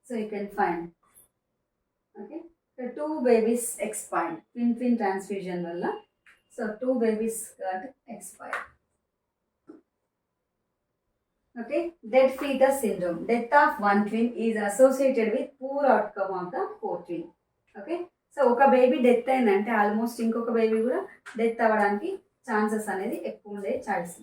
So you can find. Okay. So 2 babies expired. Twin transfusion valla. So 2 babies got expired. Okay. Dead fetus syndrome. Death of one twin is associated with poor outcome of the fourth twin. Okay. So ఒక baby death అయిందంటే almost ఇంకొక baby కూడా death అవ్వడానికి chances అనేది ఎక్కువ ఉండే choice.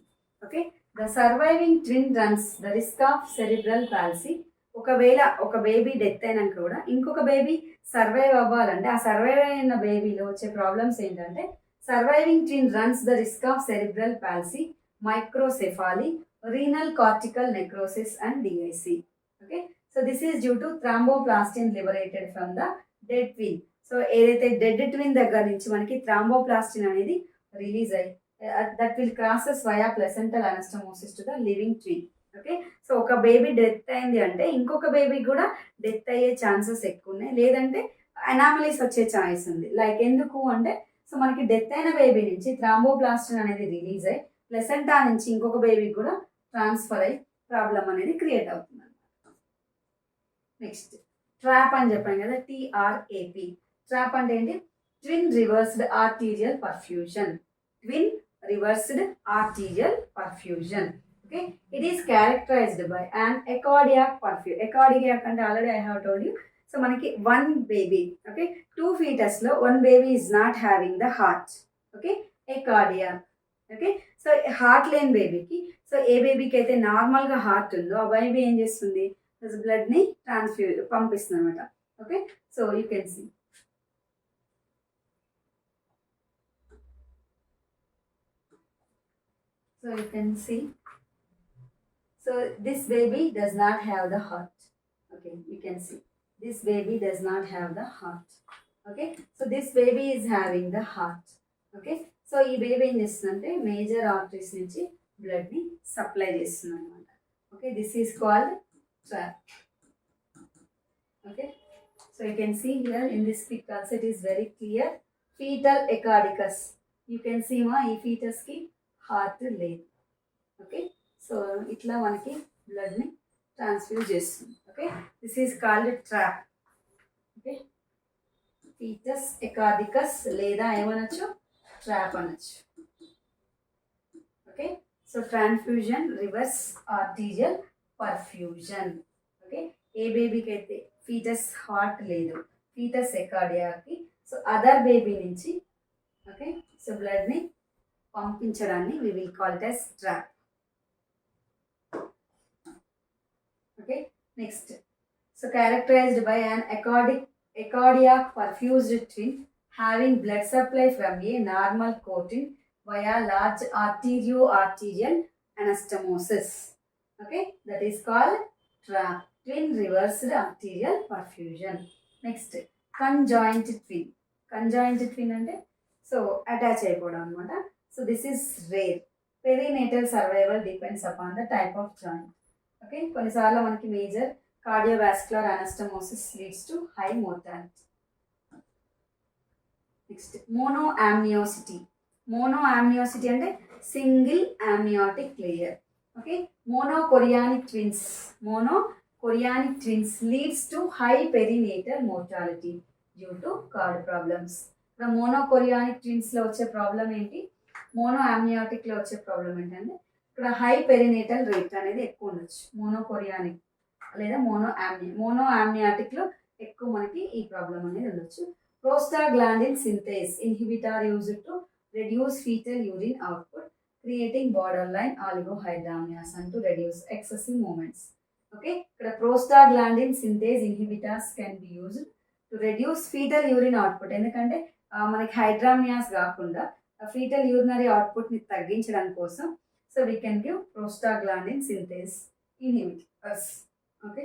Okay. The surviving twin runs the risk of cerebral policy. ఒకవేళ ఒక బేబీ డెత్ అయినాక కూడా ఇంకొక బేబీ సర్వైవ్ అవ్వాలంటే ఆ సర్వైవ్ అయిన బేబీలో వచ్చే ప్రాబ్లమ్స్ ఏంటంటే surviving twin runs the risk of cerebral policy, microcephaly, renal cortical necrosis and DIC. Okay, so this is due to thromboplastin liberated from the dead twin. So ఏదైతే dead twin దగ్గర నుంచి మనకి thromboplastin అనేది release అయ్యి that will crosses via placental anastomosis to the living twin. Okay, so ఒక baby death అయింది అంటే ఇంకొక బేబీ కూడా డెత్ అయ్యే ఛాన్సెస్ ఎక్కువ ఉన్నాయి, లేదంటే అనామలీస్ వచ్చే ఛాయిస్ ఉంది. లైక్ ఎందుకు అంటే సో మనకి డెత్ అయిన బేబీ నుంచి థ్రాంబోప్లాస్టిన్ అనేది రిలీజ్ అయ్యి ప్లెసెంటా నుంచి ఇంకొక బేబీకి కూడా ట్రాన్స్ఫర్ అయ్యి ప్రాబ్లం అనేది క్రియేట్ అవుతుంది అనమాట. నెక్స్ట్ ట్రాప్ అని చెప్పాను కదా, TRAP. ట్రాప్ అంటే ఏంటి? Twin reversed arterial perfusion. Twin reversed arterial perfusion. Okay, it is characterized by and acardiac perfusion. Acardiac అంటే already I have told you. So మనకి వన్ బేబీ, ఓకే, 2 ఫీటస్లో 1 baby is not having the heart. Okay, acardiac. Okay, so heart లేని బేబీకి, so ఏ బేబీకి అయితే నార్మల్గా heart ఉందో ఆ బేబీ ఏం చేస్తుంది? బ్లడ్ని పంపిస్తుంది అనమాట. Okay, so you can see. So you can see. So this baby does not have the heart. Okay, you can see. This baby does not have the heart. Okay, so this baby is having the heart. Okay, so ఈ baby ఏం చేస్తుందంటే major arteries నుంచి బ్లడ్ని supply చేస్తుంది అనమాట. Okay, this is called trap. Okay, so you can see here in this pic also it is very clear. Fetal acardiacus. You can see మా ఈ ఫీటస్కి హార్ట్ లేదు. ఓకే, సో ఇట్లా మనకి బ్లడ్ని ట్రాన్స్ఫ్యూజ్ చేస్తుంది. Okay, this is called trap. Okay, fetus acardiacus లేదా ఏమనొచ్చు? ట్రాప్ అనొచ్చు. Okay, so transfusion reverse arterial perfusion. Okay, ఏ బేబీకి అయితే ఫీటస్ హార్ట్ లేదు, ఫీటస్ ఎకార్డియాకి, సో అదర్ బేబీ నుంచి ఓకే సో బ్లడ్ని పంపించడాన్ని we will call it as trap. Okay, next. So characterized by an ecardiac perfused twin having blood supply from a normal coating via large arterial anastomosis. Okay, that is called trap. Twin reversed arterial perfusion. Next, conjoint twin. Conjoint twin అంటే so attach అయిపోవడం అనమాట. So this is rare. Perinatal survival depends upon the type of joint. Okay, కొన్నిసార్లు మనకి major cardiovascular anastomosis leads to high mortality. Next monoamnionicity. Monoamnionicity అంటే single amniotic layer. Okay, monochorionic twins leads to high perinatal mortality due to cord problems. ఇప్పుడు మోనోకొరియానిక్ ట్విన్స్లో వచ్చే problem ఏంటి? Mono ఆమ్నియాటిక్లో వచ్చే problem ఏంటంటే ఇక్కడ హై పెరినేటల్ రేట్ అనేది ఎక్కువ ఉండొచ్చు. మోనోకొరియానిక్ లేదా మోనో ఆమ్నియాటిక్లో ఎక్కువ మనకి ఈ ప్రాబ్లం అనేది ఉండొచ్చు. Prostaglandin synthase inhibitor used to reduce fetal urine output creating borderline oligohydramnios and to reduce excessive movements. Okay, ఇక్కడ prostaglandin synthase inhibitors can be used to reduce fetal urine output. ఎందుకంటే మనకి hydramnios కాకుండా fetal urinary అవుట్పుట్ని తగ్గించడం కోసం so we can give prostaglandin synthase inhibitors. Okay,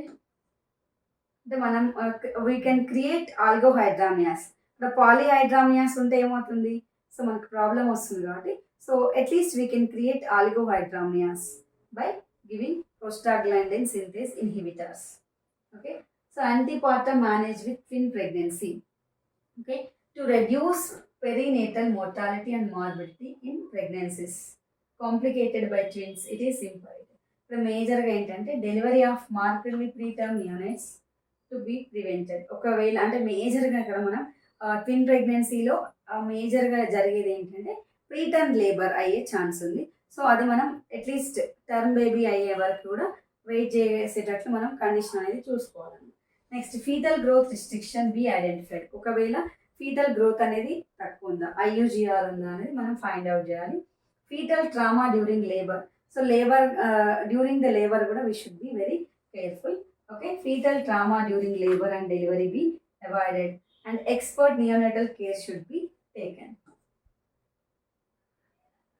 అంటే మనం we can create ఆల్గోహైడ్రామియాస్. ఇక్కడ పాలీహైడ్రామియాస్ ఉంటే ఏమవుతుంది? సో మనకు ప్రాబ్లం వస్తుంది కాబట్టి so at least we can create oligohydramnios by giving prostaglandin synthase inhibitors. Okay, so antepartum manage with twin pregnancy. Okay, to reduce perinatal mortality and morbidity in pregnancies complicated by twins, it is imperative. ఇప్పుడు మేజర్గా ఏంటంటే delivery of markedly preterm units, to be prevented. ఒకవేళ అంటే మేజర్గా ఇక్కడ మనం twin ప్రెగ్నెన్సీలో మేజర్గా జరిగేది ఏంటంటే ప్రీటర్మ్ లేబర్ అయ్యే ఛాన్స్ ఉంది. సో అది మనం అట్లీస్ట్ టర్మ్ బేబీ అయ్యే వరకు కూడా వెయిట్ చేసేటట్లు మనం కండిషన్ అనేది చూసుకోవాలన్నమాట. Next fetal growth restriction be identified. ఒకవేళ ఫీటల్ గ్రోత్ అనేది తక్కువ ఉందా, ఐయుజిఆర్ ఉందా అనేది మనం ఫైండ్ అవుట్ చేయాలి. Fetal trauma during labour. So labour during the labour కూడా we should be very careful. Okay, fetal trauma during labour and delivery be avoided and expert neonatal care should be taken.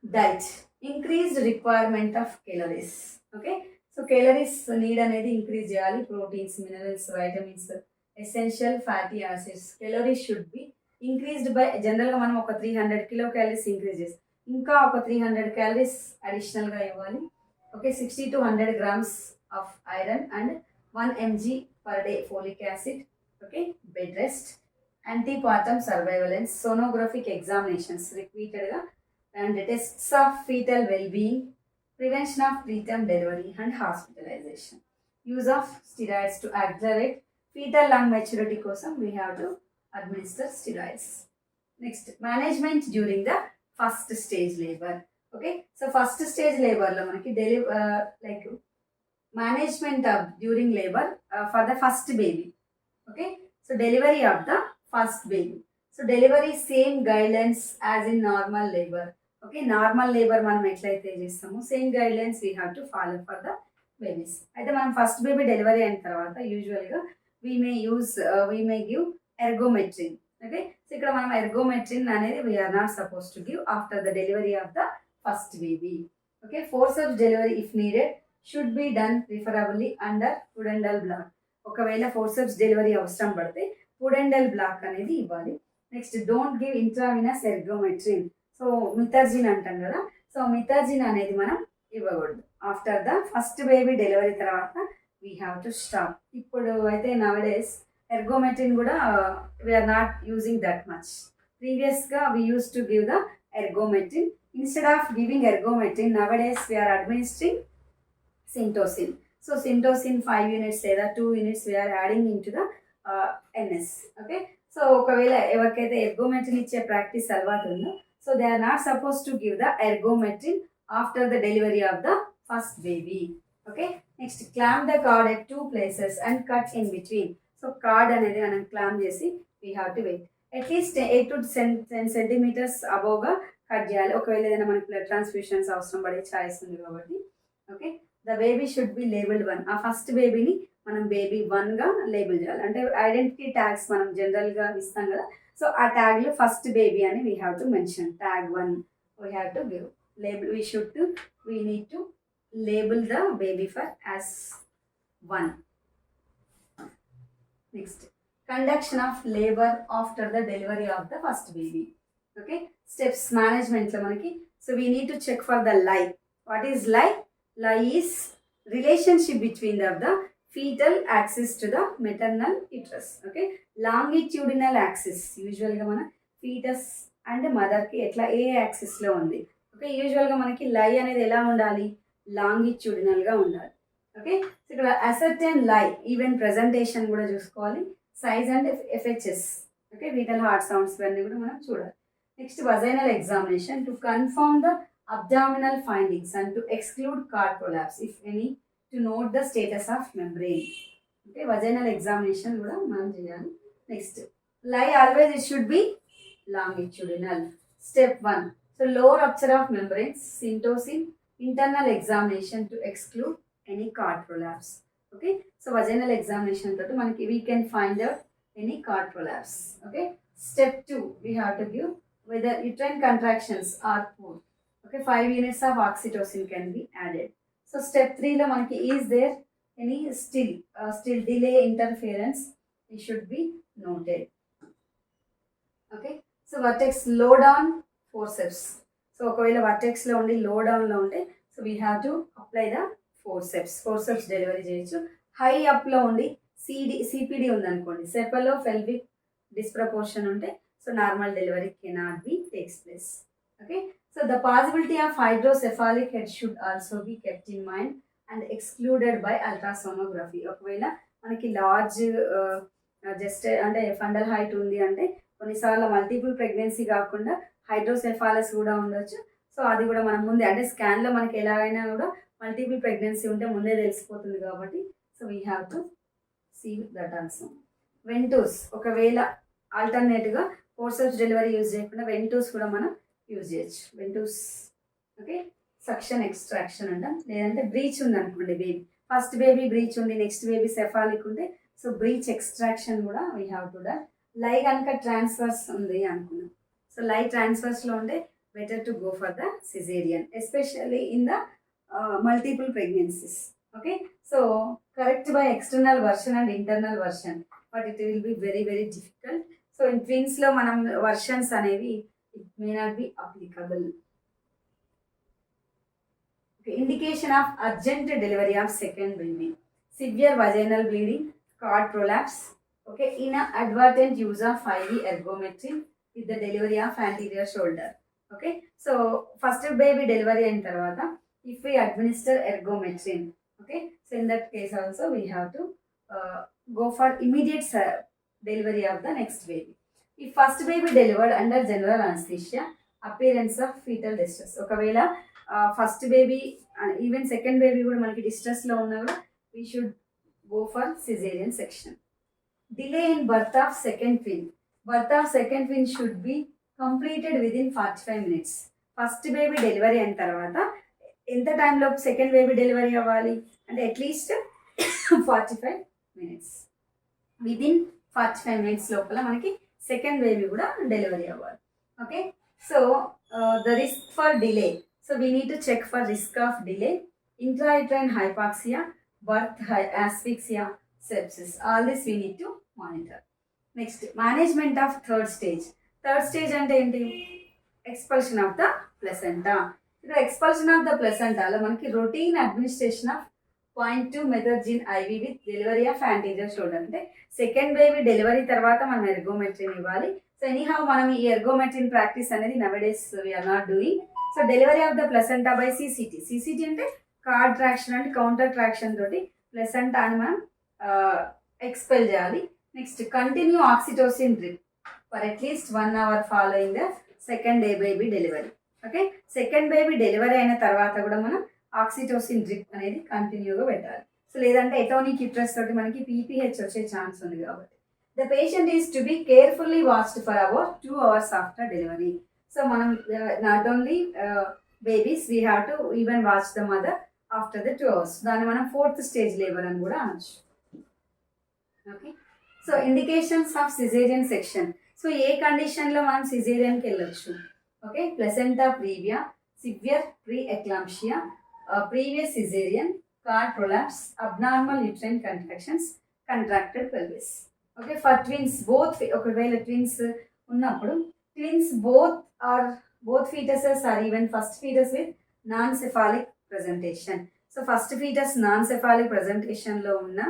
Diet increased requirement of calories. Okay, so calories need అనేది increase చేయాలి. Proteins, minerals, vitamins, essential fatty acids calories should be increased by, జనరల్గా మనం ఒక 300 kilo calories increase చేస్తాం, ఇంకా ఒక 300 calories అడిషనల్గా ఇవ్వాలి. Okay, 60 to 100 grams of iron and 1 mg per day folic acid. Okay, bed rest, antepartum surveillance, sonographic examinations రిపీటెడ్గా and tests of fetal well-being, prevention of preterm delivery and hospitalization. Use of steroids to accelerate fetal lung maturity kosam we have to administer steroids. Next, management during the first stage labor. Okay, so first stage labor lo manaki like management of during labor for the first baby. Okay, so delivery of the first baby. So delivery same guidelines as in normal labor. Okay, normal labour మనం ఎట్లయితే చేస్తామో same guidelines we have to follow for the babies. అయితే మనం first baby delivery అయిన తర్వాత యూజువల్గా we may give ergometrine. Okay, so ఇక్కడ మనం ఎర్గోమెట్రిన్ అనేది we are not suppose to give after the delivery of the first baby. Okay, forceps delivery if needed should be done preferably under pudendal block. ఒకవేళ forceps delivery అవసరం పడితే pudendal block అనేది ఇవ్వాలి. Next, don't give intravenous ergometrine. So Methergine అంటాం కదా, so Methergine అనేది మనం ఇవ్వకూడదు after the first baby delivery తర్వాత వీ హ్యావ్ టు స్టాప్. ఇప్పుడు అయితే నవడేస్ ఎర్గోమెట్రిన్ కూడా we are not using that much. ప్రీవియస్గా we use to give the ergometrine. Instead of giving ergometrine nowadays we are administering Syntocinon. So Syntocinon 5 units లేదా 2 units we are adding in to the NS. Okay, so ఒకవేళ ఎవరికైతే ఎర్గోమెట్రిన్ ఇచ్చే practice అలవాటు ఉందో, so they are not supposed to give the ergometrin after the delivery of the first baby. Okay, next, clamp the cord at 2 places and cut in between. So cord అనేది మనం clamp చేసి we have to wait at least 8 to 10 centimeters above గా cut చేయాలి. ఒకవేళ ఏదైనా మనకి blood transfusions అవసరం పడే ఛాయిస్ ఉంది కాబట్టి. Okay, the baby should be labelled 1. ఆ ఫస్ట్ బేబీని మనం బేబీ 1గా లేబుల్ చేయాలి. అంటే ఐడెంటిటీ ట్యాగ్స్ మనం జనరల్గా ఇస్తాం కదా, సో ఆ ట్యాగ్లో ఫస్ట్ బేబీ అని we have to mention. Tag 1 we have to give label. We need to label the baby for as 1. Next, conduction of labour after the delivery of the first baby. Okay, steps మేనేజ్మెంట్లో మనకి, so we need to check for the lie. What is lie? Lie is relationship between the fetal axis to the maternal uterus. Okay, longitudinal axis యూజువల్గా మన foetus and మదర్కి ఎట్లా ఏ యాక్సిస్లో ఉంది. Okay, యూజువల్గా మనకి లై అనేది ఎలా ఉండాలి? లాంగిట్యూడినల్గా ఉండాలి. ఓకే, సో ఇక్కడ అసర్టెన్ లై ఈవెన్ ప్రజెంటేషన్ కూడా చూసుకోవాలి. Size and FHS. Okay, fetal heart sounds ఇవన్నీ కూడా మనం చూడాలి. Next, vaginal examination to confirm the abdominal findings and to exclude cord prolapse if any, to note the status of membrane. Okay, vaginal examination కూడా మనం చేయాలి. Next, లై always it should be longitudinal. Step 1, so low rupture of membranes, syntocin, internal examination to exclude any cord prolapse. Okay, so vaginal examination తోటి మనకి we can find out any cord prolapse. Okay, step 2, we have to give whether uterine contractions are poor. Okay, 5 units of oxytocin can be added. So step 3 లో మనకి is there any still delay interference, it should be noted. Okay, so vertex low down forceps. So ఒకవేళ వర్టెక్స్లో ఉండి లో డౌన్లో ఉంటే so we have to apply the forceps delivery చేయొచ్చు. High అప్లో ఉండి CPD ఉందనుకోండి, సెపలో ఫెల్విక్ డిస్ప్రపోర్షన్ ఉంటే so normal delivery cannot be takes place. Okay, so the possibility of hydrocephalic head should also be kept in mind and excluded by ultrasonography. ఒకవేళ మనకి large just అంటే ఫండల్ height ఉంది అంటే కొన్నిసార్లు multiple pregnancy కాకుండా hydrocephalus కూడా ఉండొచ్చు. సో అది కూడా మనం ముందే అంటే స్కాన్లో మనకి ఎలాగైనా కూడా మల్టిపుల్ ప్రెగ్నెన్సీ ఉంటే ముందే తెలిసిపోతుంది కాబట్టి so we have to see that also. Ventouse ఒకవేళ ఆల్టర్నేట్గా ఫోర్సెప్స్ డెలివరీ యూజ్ చేయకుండా వెంటూస్ కూడా మనం యూజ్ చేయొచ్చు. వెంటూస్ ఓకే సక్షన్ ఎక్స్ట్రాక్షన్ అంటాం. లేదంటే బ్రీచ్ ఉంది అనుకోండి బేబీ, ఫస్ట్ బేబీ బ్రీచ్ ఉంది, నెక్స్ట్ బేబీ సెఫాలిక్ ఉంటే సో బ్రీచ్ ఎక్స్ట్రాక్షన్ కూడా we have to done. Lie కనుక ట్రాన్స్ఫర్స్ ఉంది అనుకున్నాం. సో లై ట్రాన్స్ఫర్స్లో ఉంటే better to go for the caesarean especially in the multiple pregnancies. Okay so correct by external version and internal version, but it will be very very difficult. So in ట్విన్స్లో మనం versions అనేవి it may not be applicable. Indication of urgent delivery of second baby: severe vaginal bleeding, cord prolapse, okay, inadvertent use of IV ergometry with the delivery of anterior shoulder. Okay, so first baby delivery అయిన తర్వాత if we administer ergometrin, okay, so in that case also we have to go for immediate delivery of the next baby. If first baby delivered under general anesthesia, appearance of fetal distress, ఒకవేళ first baby even second baby కూడా మనకి డిస్ట్రెస్లో ఉన్నా కూడా we should go for caesarean section. Delay in birth of second twin: birth of second twin should be completed within 45 minutes. First baby delivery అయిన తర్వాత ఎంత టైంలో second baby delivery అవ్వాలి అంటే అట్లీస్ట్ 45 minutes. విదిన్ 45 minutes లోపల మనకి second baby కూడా delivery అవ్వాలి. Okay so the risk for delay, so we need to check for risk of delay, intrauterine hypoxia, birth asphyxia, sepsis. All this we need to monitor. Next, management of third stage. Third stage అంటే ఏంటి? Expulsion of the placenta. ఇక్కడ expulsion of the ప్లసెంటాలో మనకి routine administration of 0.2 Methergine IV with delivery of anterior shoulder. అంటే second baby delivery తర్వాత మనం ఎర్గోమెట్రిన్ ఇవ్వాలి. So anyhow మనం ఈ ఎర్గోమెట్రిన్ ప్రాక్టీస్ అనేది nowadays we are not doing. So delivery of the placenta by CCT. CCT అంటే cord traction and counter traction తోటి ప్లసెంటాని మనం ఎక్స్పెల్ చేయాలి. Next continue oxytocin drip for at least 1 hour following the second baby delivery. Okay second baby delivery అయిన తర్వాత కూడా మనం oxytocin drip అనేది కంటిన్యూగా పెట్టాలి. సో లేదంటే ఎటోనిక్ యూట్రస్ తోటి మనకి పీపీహెచ్ వచ్చే ఛాన్స్ ఉంది కాబట్టి. The patient is to be carefully watched for about 2 hours after delivery. So మనం not only babies we have to even watch the mother after the 2 hours. దాన్ని మనం 4th stage labour అని కూడా అనొచ్చు. Okay so indications of caesarean section. So ఏ కండిషన్లో మనం సిజేరియన్కి వెళ్ళొచ్చు? Okay placenta previa, severe pre eclampsia, previous caesarean, cord prolapse, abnormal uterine contractions, contracted pelvis. Okay for twins both, ఒకవేళ ట్విన్స్ ఉన్నప్పుడు twins both fetuses are even first fetus with non-cephalic presentation. So first fetus non cephalic ప్రెజెంటేషన్లో ఉన్నా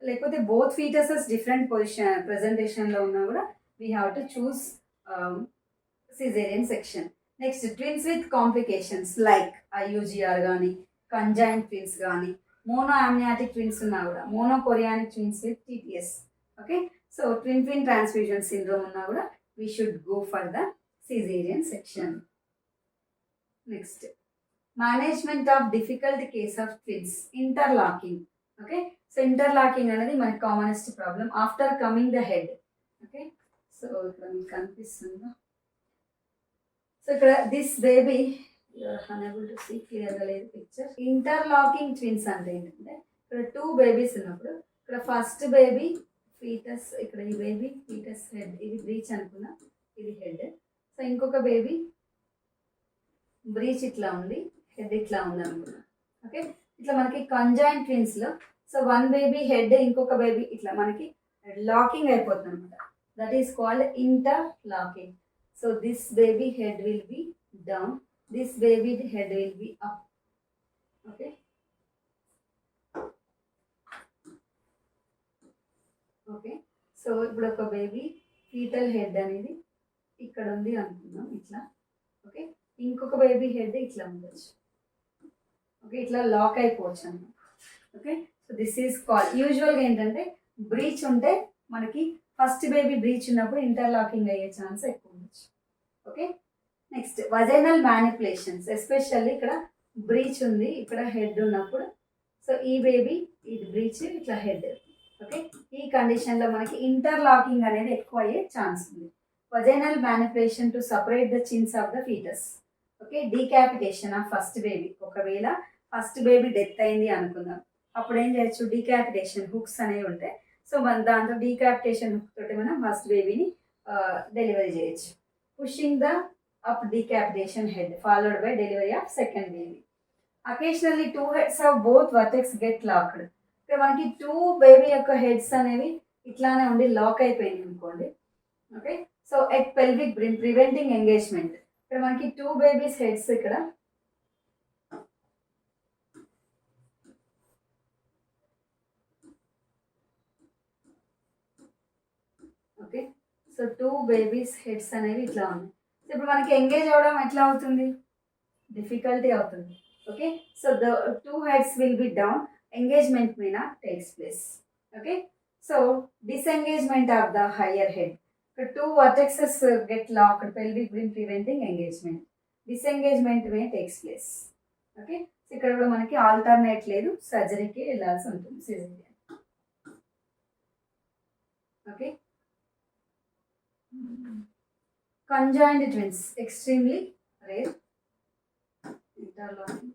లేకపోతే both fetuses different position ప్రెజెంటేషన్లో ఉన్నా కూడా we have to choose caesarean section. Next twins with complications like ఐయూజిఆర్ కానీ consign twins కానీ mono amniotic twins ఉన్నా కూడా mono chorionic twins with TTS. Okay so twin transfusion syndrome ఉన్నా కూడా we should go for the cesarean section. Next, management of difficult case of twins, interlocking. Okay so interlocking అనేది మనకి commonest problem after coming the head. Okay so ఇక్కడ మీకు కనిపిస్తుందా? So ఇక్కడ this baby unable to see క్లియర్గా లేదు picture. Interlocking twins అంటే ఏంటంటే ఇక్కడ 2 babies ఉన్నప్పుడు ఇక్కడ ఫస్ట్ బేబీ ఫీటస్, ఇక్కడ ఈ బేబీ ఫీటస్ హెడ్, ఇది బ్రీచ్ అనుకున్నా, ఇది హెడ్. సో ఇంకొక బేబీ బ్రీచ్ ఇట్లా ఉంది, హెడ్ ఇట్లా ఉంది అనుకున్నా. ఓకే ఇట్లా మనకి కంజాయింట్ ట్విన్స్లో సో 1 baby హెడ్ ఇంకొక బేబీ ఇట్లా మనకి లాకింగ్ అయిపోతుంది అనమాట. That is called inter locking. So this baby head will be down, this baby head will be up. Okay okay so ఇప్పుడు ఒక బేబీ ఫీటల్ హెడ్ అనేది ఇక్కడ ఉంది అనుకుందాం ఇట్లా. ఓకే ఇంకొక బేబీ హెడ్ ఇట్లా ఉండొచ్చు. ఓకే ఇట్లా లాక్ అయిపోవచ్చు అన్నమాట. Okay so this is call యూజువల్గా ఏంటంటే బ్రీచ్ ఉంటే మనకి ఫస్ట్ బేబీ బ్రీచ్ ఉన్నప్పుడు ఇంటర్లాకింగ్ అయ్యే ఛాన్స్ ఎక్కువ ఉండొచ్చు. Okay, next vaginal manipulations, especially ఇక్కడ బ్రీచ్ ఉంది, ఇక్కడ హెడ్ ఉన్నప్పుడు, సో ఈ బేబీ ఇది బ్రీచ్ ఇట్లా హెడ్. ఓకే, ఈ కండిషన్లో మనకి ఇంటర్లాకింగ్ అనేది ఎక్కువ అయ్యే ఛాన్స్ ఉంది. Vaginal manipulation to separate the chins of the fetus. Okay, decapitation of first baby, ఒకవేళ ఫస్ట్ బేబీ డెత్ అయింది అనుకుందాం, అప్పుడు ఏం చేయొచ్చు, డీకాపిటేషన్ హుక్స్ అనేవి ఉంటాయి. సో మన దాంట్లో డీకాపిటేషన్ హుక్ తోటి మనం ఫస్ట్ బేబీని డెలివరీ చేయొచ్చు. Pushing the up decapitation head followed by delivery of second baby. Occasionally two heads of both vertex get locked. ఇక్కడ మనకి టూ బేబీ యొక్క హెడ్స్ అనేవి ఇట్లానే ఉండి లాక్ అయిపోయింది అనుకోండి. Okay, so at pelvic brim preventing engagement. ఇక్కడ మనకి టూ బేబీస్ హెడ్స్ ఇక్కడ okay, so two babies heads అనేవి ఇట్లా ఉన్నాయి. ఇప్పుడు మనకి ఎంగేజ్ అవ్వడం ఎట్లా అవుతుంది, డిఫికల్టీ అవుతుంది. Okay, so the two heads will be down, engagement మీద takes place. Okay, so disengagement of the higher head. Two vertexes get locked, pelvic brim preventing engagement. Disengagement may takes place. Okay, ఇక్కడ కూడా మనకి alternate లేదు, సర్జరీకి వెళ్ళాల్సి ఉంటుంది, caesarean. Okay, conjoined twins extremely rare. Interlocking.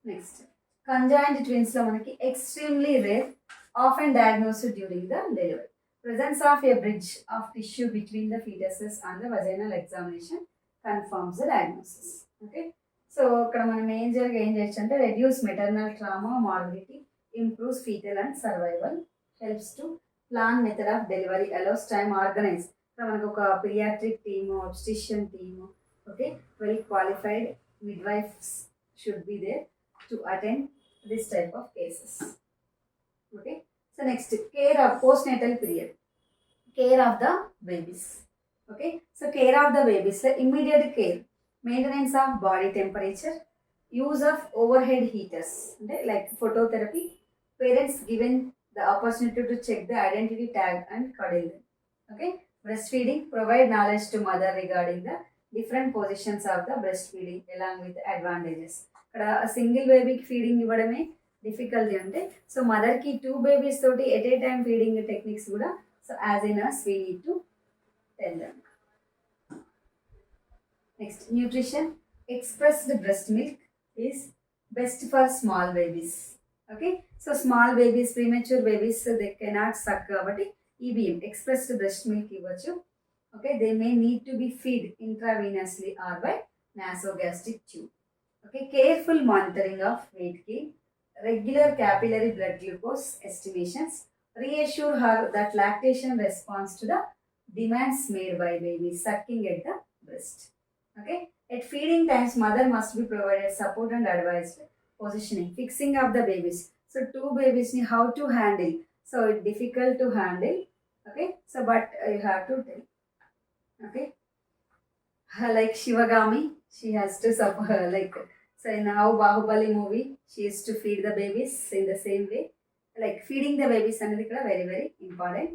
Next, conjoined twins లో మనకి extremely rare, often diagnosed during the delivery. Presence of a bridge of tissue between the fetuses and the vaginal examination confirms the diagnosis. Okay, so ఇక్కడ మనం మేజర్గా ఏం చేయొచ్చు అంటే reduce maternal trauma, morbidity, improves fetal and survival, helps to plan method of delivery, allows time organize. So మనకు ఒక pediatric team, obstetrician team, okay, well qualified midwives should be there to attend this type of cases. Okay, so next, care of postnatal period, care of the babies. Okay, so care of the babies, so immediate care, maintenance of body temperature, use of overhead heaters like phototherapy, parents given the opportunity to check the identity tag and cuddle them. Okay, breastfeeding, provide knowledge to mother regarding the different positions of the breastfeeding along with advantages. ఇక్కడ single బేబీకి feeding ఇవ్వడమే difficulty అంటే, so మదర్కి two babies తోటి at a time feeding techniques కూడా, so as a nurse we need to tell them. Next, nutrition, expressed breast milk is best for small babies. Okay, so small babies, premature babies they cannot suck కాబట్టి EBM expressed breast milk ఇవ్వచ్చు. Okay, they may need to be feed intravenously or by nasogastric tube. Okay, careful monitoring of weight gain, regular capillary blood glucose estimations, reassure her that lactation responds to the demands made by baby sucking at the breast. Okay, at feeding times mother must be provided support and advised positioning, fixing of the babies. So two babies ni how to handle, so it's difficult to handle. Okay, so but you have to tell. Okay, like Shivagami, she has to suffer like, so in how Bahubali movie she used to feed the babies in the same way, like feeding the babies another very very important.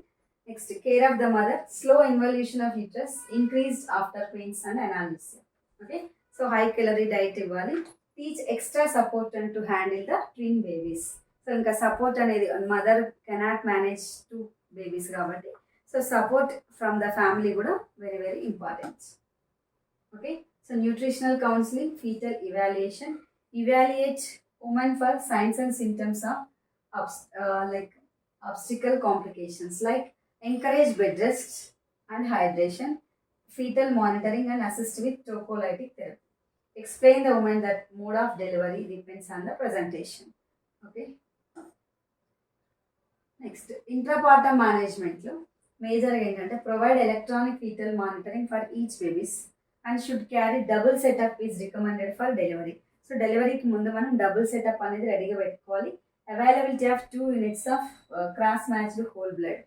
Next, care of the mother, slow involution of uterus, increased after pains and analgesia. Okay, so high calorie diet ఇవ్వాలి, teach extra support and to handle the twin babies. So ఇంకా support అనేది mother cannot manage two babies కాబట్టి, so support from the family కూడా very very important. Okay, so nutritional counselling, fetal evaluation, evaluate women for signs and symptoms of like obstetrical complications, like encourage bed rest and hydration, fetal monitoring and assist with tocolytic therapy. Explain the woman that mode of delivery depends on the presentation. Okay, next intrapartum మేనేజ్మెంట్లో మేజర్గా ఏంటంటే provide electronic fetal monitoring for each babies and should carry double setup is recommended for delivery. So డెలివరీకి ముందు మనం double setup అనేది రెడీగా పెట్టుకోవాలి. Availability of 2 units of cross matched whole blood.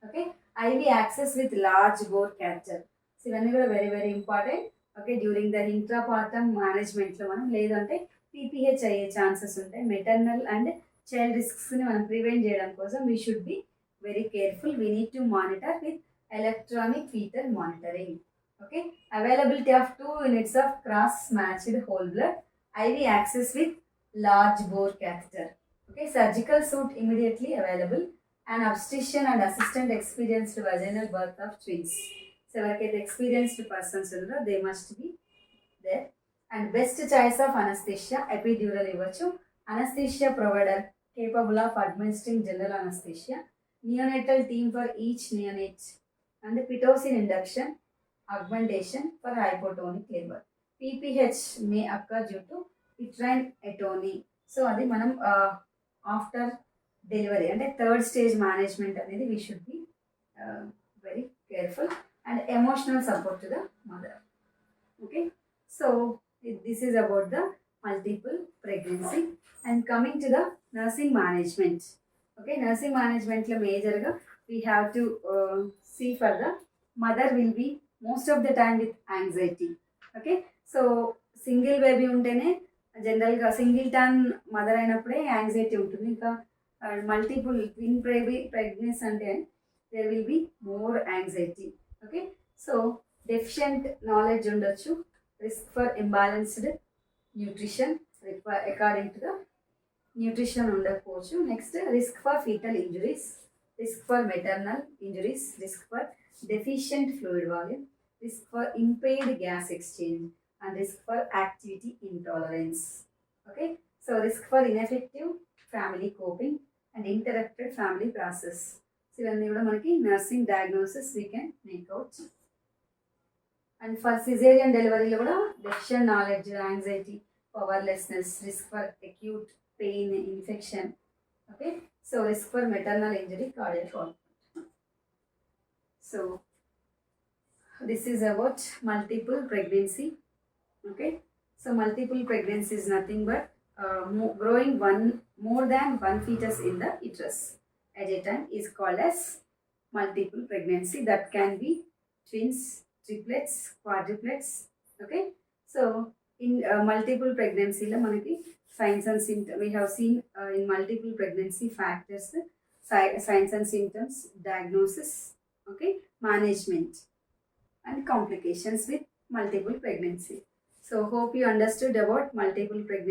Okay, IV access with large bore capture, so ఇవన్నీ కూడా very very important. Okay, during the intrapartum మేనేజ్మెంట్లో మనం లేదంటే పీపీహెచ్ అయ్యే ఛాన్సెస్ ఉంటాయి. మెటర్నల్ అండ్ చైల్డ్ రిస్క్స్ని మనం ప్రివెంట్ చేయడం కోసం we should be very careful. We need to monitor with electronic fetal monitoring. Okay, availability of 2 units of cross matched whole blood, IV access with large bore catheter. Okay, surgical suit immediately available, and obstetrician and assistant experienced vaginal birth of twins. So ఎవరికైతే experienced persons ఉన్నారో they must be there. And best choice of anesthesia, epidural ఇవ్వచ్చు. Anesthesia provider capable of administering general anesthesia. Neonatal team for each neonate. And pitocin induction, augmentation for hypotonic labor. PPH may occur due to uterine atony. So అది మనం after delivery అంటే third stage management అనేది we should be very careful. And emotional support to the mother. Okay, so this is about the multiple pregnancy. And coming to the nursing management. Okay, nursing management lo major ga we have to see for the mother will be most of the time with anxiety. Okay, so single baby ఉంటేనే జనరల్గా single turn mother అయినప్పుడే anxiety ఉంటుంది. ఇంకా multiple twin pregnancy అంటే there will be more anxiety. Okay, so deficient knowledge ఉండొచ్చు. Risk for imbalanced nutrition according to the nutrition ఉండకపోవచ్చు. Next risk for fetal injuries, risk for maternal injuries, risk for deficient fluid volume, risk for impaired gas exchange, and risk for activity intolerance. Okay, so risk for ineffective family coping and interrupted family process. So ఇవన్నీ కూడా మనకి nursing diagnosis we can make out. And for caesarean డెలివరీలో కూడా deficient knowledge, anxiety, powerlessness, risk for acute pain, infection. Okay, so risk for maternal injury, cardiac output. So this is about multiple pregnancy. Okay, so multiple pregnancy is nothing but growing more than one fetus in the uterus at a time is called as multiple pregnancy. That can be twins, triplets, quadruplets. Okay, so in multiple pregnancy la manaki signs and symptoms we have seen in multiple pregnancy factors, signs and symptoms, diagnosis, okay, management, and complications with multiple pregnancy. So hope you understood about multiple pregnancy.